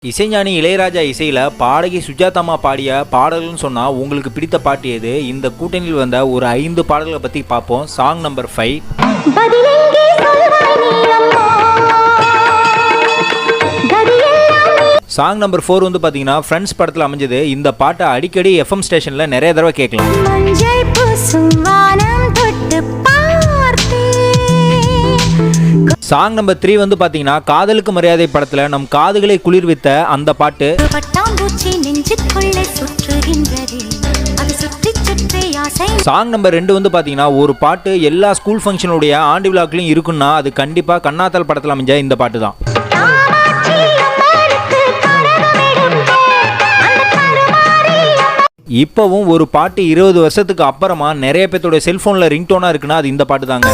இசைஞானி இளையராஜா இசையில் பாடகி சுஜாதாமா பாடிய பாடல்கள்னு சொன்னால் உங்களுக்கு பிடித்த பாட்டு எது? இந்த கூட்டணியில் வந்த ஒரு 5 பாடல்களை பற்றி பார்ப்போம். Song number 5. சாங் நம்பர் 4 வந்து பார்த்தீங்கன்னா ஃப்ரெண்ட்ஸ் படத்தில் அமைஞ்சது. இந்த பாட்டை அடிக்கடி எஃப்எம் ஸ்டேஷனில் நிறைய தடவை கேட்கலாம். சாங் நம்பர் 3 வந்து பார்த்தீங்கன்னா காதலுக்கு மரியாதை படத்தில் நம் காதுகளை குளிர்வித்த அந்த பாட்டு. சாங் நம்பர் 2 வந்து பார்த்தீங்கன்னா ஒரு பாட்டு எல்லா ஸ்கூல் ஃபங்க்ஷனுடைய ஆண்டு விழாக்களையும் இருக்குன்னா அது கண்டிப்பாக கண்ணாத்தால் படத்தில் அமைஞ்ச இந்த பாட்டு தான். இப்போவும் ஒரு பாட்டு 20 வருஷத்துக்கு அப்புறமா நிறைய பேர்த்தோட செல்ஃபோனில் ரிங்டோனாக இருக்குன்னா அது இந்த பாட்டு தாங்க.